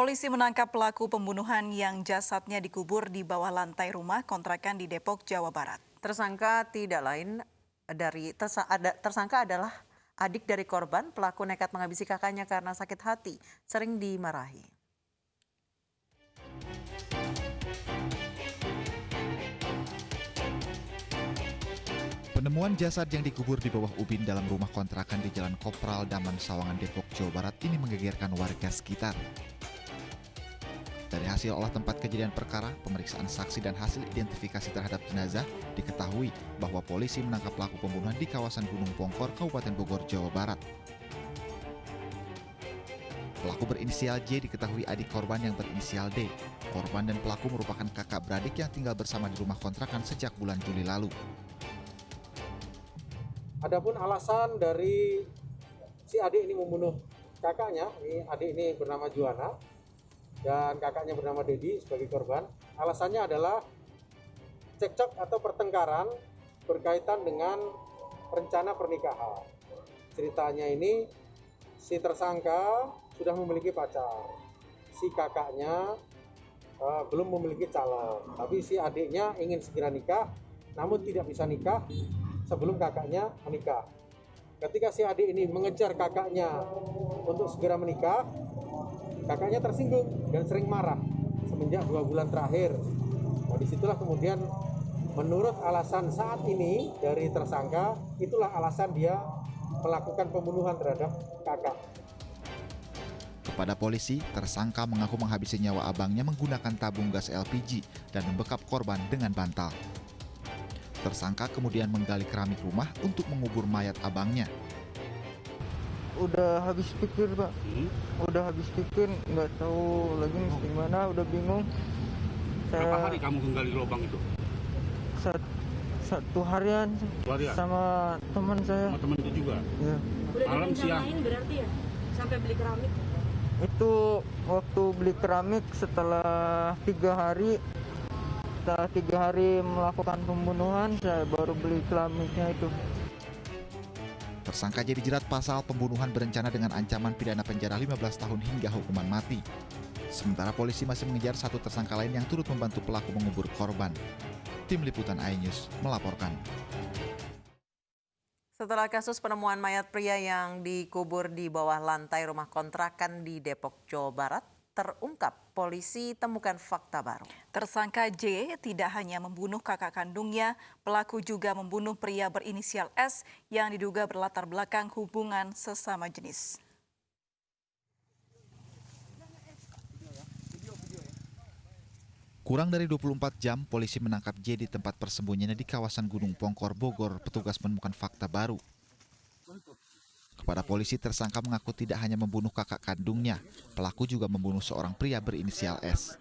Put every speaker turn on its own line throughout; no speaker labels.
Polisi menangkap pelaku pembunuhan yang jasadnya dikubur di bawah lantai rumah kontrakan di Depok, Jawa Barat.
Tersangka adalah adik dari korban. Pelaku nekat menghabisi kakaknya karena sakit hati, sering dimarahi.
Penemuan jasad yang dikubur di bawah ubin dalam rumah kontrakan di Jalan Kopral, Daman, Sawangan, Depok, Jawa Barat ini menggegerkan warga sekitar. Dari hasil olah tempat kejadian perkara, pemeriksaan saksi dan hasil identifikasi terhadap jenazah, diketahui bahwa polisi menangkap pelaku pembunuhan di kawasan Gunung Pongkor, Kabupaten Bogor, Jawa Barat. Pelaku berinisial J diketahui adik korban yang berinisial D. Korban dan pelaku merupakan kakak beradik yang tinggal bersama di rumah kontrakan sejak bulan Juli lalu.
Adapun alasan dari si adik ini membunuh kakaknya, adik ini bernama Juana dan kakaknya bernama Dedi sebagai korban. Alasannya adalah cekcok atau pertengkaran berkaitan dengan rencana pernikahan. Ceritanya ini si tersangka sudah memiliki pacar, si kakaknya belum memiliki calon, tapi si adiknya ingin segera nikah, namun tidak bisa nikah sebelum kakaknya menikah. Ketika si adik ini mengejar kakaknya untuk segera menikah, kakaknya tersinggung dan sering marah semenjak 2 bulan terakhir. Nah, disitulah kemudian menurut alasan saat ini dari tersangka, itulah alasan dia melakukan pembunuhan terhadap kakak.
Kepada polisi, tersangka mengaku menghabisi nyawa abangnya menggunakan tabung gas LPG dan membekap korban dengan bantal. Tersangka kemudian menggali keramik rumah untuk mengubur mayat abangnya.
Udah habis pikir, Pak. Udah habis pikir, nggak tahu lagi mesti gimana, udah bingung.
Berapa hari kamu menggali lubang itu?
Satu harian sama teman saya.
Sama teman itu juga?
Ya.
Udah direncanain berarti ya? Sampai beli keramik?
Itu waktu beli keramik setelah 3 hari. Setelah 3 hari melakukan pembunuhan, saya baru beli keramiknya itu.
Tersangka jadi jerat pasal pembunuhan berencana dengan ancaman pidana penjara 15 tahun hingga hukuman mati. Sementara polisi masih mengejar satu tersangka lain yang turut membantu pelaku mengubur korban. Tim Liputan iNews melaporkan.
Setelah kasus penemuan mayat pria yang dikubur di bawah lantai rumah kontrakan di Depok, Jawa Barat terungkap, polisi temukan fakta baru.
Tersangka J tidak hanya membunuh kakak kandungnya, pelaku juga membunuh pria berinisial S yang diduga berlatar belakang hubungan sesama jenis.
Kurang dari 24 jam, polisi menangkap J di tempat persembunyiannya di kawasan Gunung Pongkor, Bogor. Petugas menemukan fakta baru. Kepada polisi, tersangka mengaku tidak hanya membunuh kakak kandungnya, pelaku juga membunuh seorang pria berinisial S.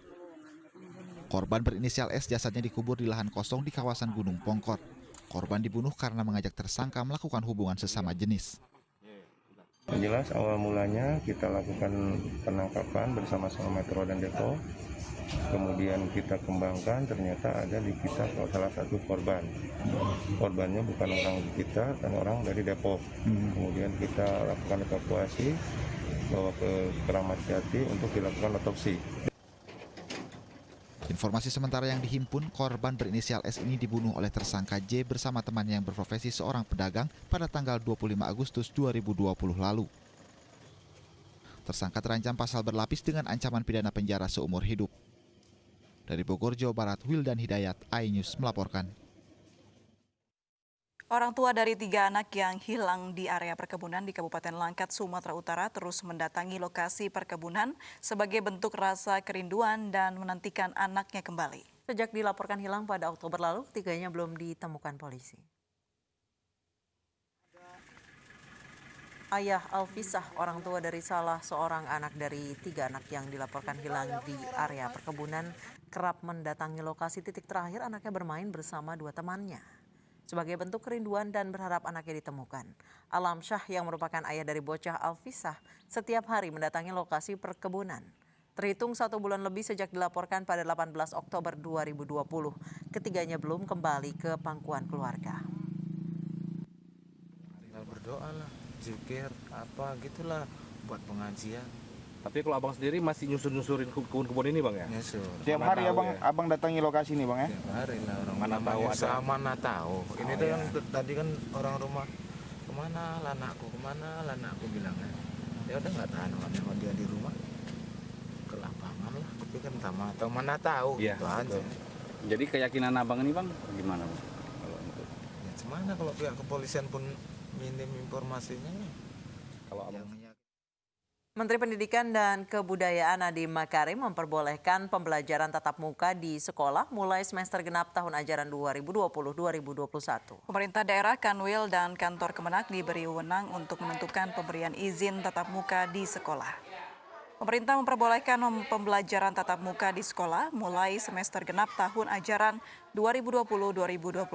Korban berinisial S jasadnya dikubur di lahan kosong di kawasan Gunung Pongkor. Korban dibunuh karena mengajak tersangka melakukan hubungan sesama jenis.
Yang jelas awal mulanya kita lakukan penangkapan bersama-sama Metro dan Depok. Kemudian kita kembangkan, ternyata ada di kita salah satu korban. Korbannya bukan orang kita, dan orang dari Depok. Kemudian kita lakukan evakuasi, bawa ke Keramat Jati untuk dilakukan otopsi.
Informasi sementara yang dihimpun, korban berinisial S ini dibunuh oleh tersangka J bersama temannya yang berprofesi seorang pedagang pada tanggal 25 Agustus 2020 lalu. Tersangka terancam pasal berlapis dengan ancaman pidana penjara seumur hidup. Dari Bogor, Jawa Barat, Wildan Hidayat, iNews melaporkan.
Orang tua dari 3 anak yang hilang di area perkebunan di Kabupaten Langkat, Sumatera Utara terus mendatangi lokasi perkebunan sebagai bentuk rasa kerinduan dan menantikan anaknya kembali.
Sejak dilaporkan hilang pada Oktober lalu, ketiganya belum ditemukan polisi. Ayah Alfisah, orang tua dari salah seorang anak dari 3 anak yang dilaporkan hilang di area perkebunan, kerap mendatangi lokasi titik terakhir anaknya bermain bersama 2 temannya. Sebagai bentuk kerinduan dan berharap anaknya ditemukan, Alam Syah yang merupakan ayah dari bocah Alfisah setiap hari mendatangi lokasi perkebunan. Terhitung 1 bulan lebih sejak dilaporkan pada 18 Oktober 2020, ketiganya belum kembali ke pangkuan keluarga.
Tinggal berdoa lah, zikir, apa gitulah, buat pengajian.
Tapi kalau abang sendiri masih nyusurin kebun-kebun ini bang ya?
Nyusun.
Tiap
Mana
hari
tahu
abang
ya.
abang datangi lokasi ini bang ya?
Tiap hari lah orang
Mana
namanya
tahu ada.
sama, mana tahu. Ini
Oh,
tuh
iya.
kan tadi kan orang rumah kemana lah anakku bilangnya. Ya udah nggak tahan kalau dia di rumah ke lapangan lah. Tapi kan atau mana tahu
Iya,
gitu aja.
betul. Jadi keyakinan abang ini bang gimana bang? Kalau untuk
Ya gimana kalau pihak kepolisian pun minim informasinya ya.
kalau abang
Menteri Pendidikan dan Kebudayaan Nadiem Makarim memperbolehkan pembelajaran tatap muka di sekolah mulai semester genap tahun ajaran 2020-2021.
Pemerintah daerah, Kanwil, dan kantor Kemenak diberi wewenang untuk menentukan pemberian izin tatap muka di sekolah. Pemerintah memperbolehkan pembelajaran tatap muka di sekolah mulai semester genap tahun ajaran 2020-2021.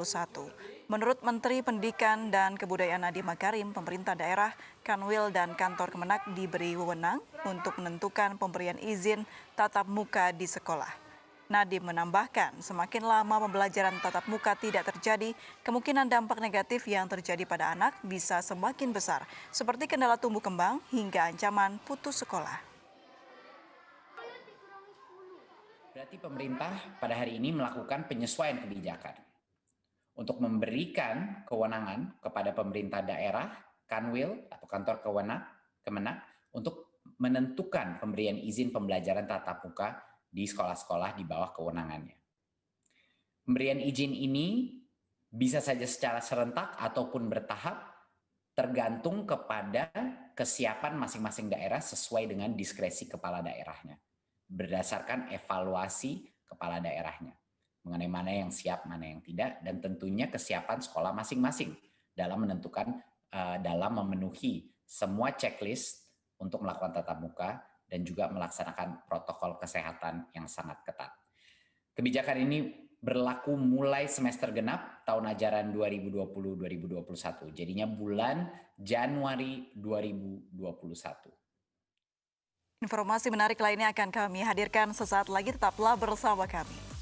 Menurut Menteri Pendidikan dan Kebudayaan Nadiem Makarim, pemerintah daerah, Kanwil, dan kantor Kemenak diberi wewenang untuk menentukan pemberian izin tatap muka di sekolah. Nadiem menambahkan, semakin lama pembelajaran tatap muka tidak terjadi, kemungkinan dampak negatif yang terjadi pada anak bisa semakin besar, seperti kendala tumbuh kembang hingga ancaman putus sekolah.
Berarti pemerintah pada hari ini melakukan penyesuaian kebijakan untuk memberikan kewenangan kepada pemerintah daerah, Kanwil atau kantor Kemenak untuk menentukan pemberian izin pembelajaran tatap muka di sekolah-sekolah di bawah kewenangannya. Pemberian izin ini bisa saja secara serentak ataupun bertahap tergantung kepada kesiapan masing-masing daerah sesuai dengan diskresi kepala daerahnya, berdasarkan evaluasi kepala daerahnya mengenai mana yang siap, mana yang tidak, dan tentunya kesiapan sekolah masing-masing dalam menentukan, dalam memenuhi semua checklist untuk melakukan tatap muka dan juga melaksanakan protokol kesehatan yang sangat ketat. Kebijakan ini berlaku mulai semester genap tahun ajaran 2020-2021, jadinya bulan Januari 2021.
Informasi menarik lainnya akan kami hadirkan sesaat lagi, tetaplah bersama kami.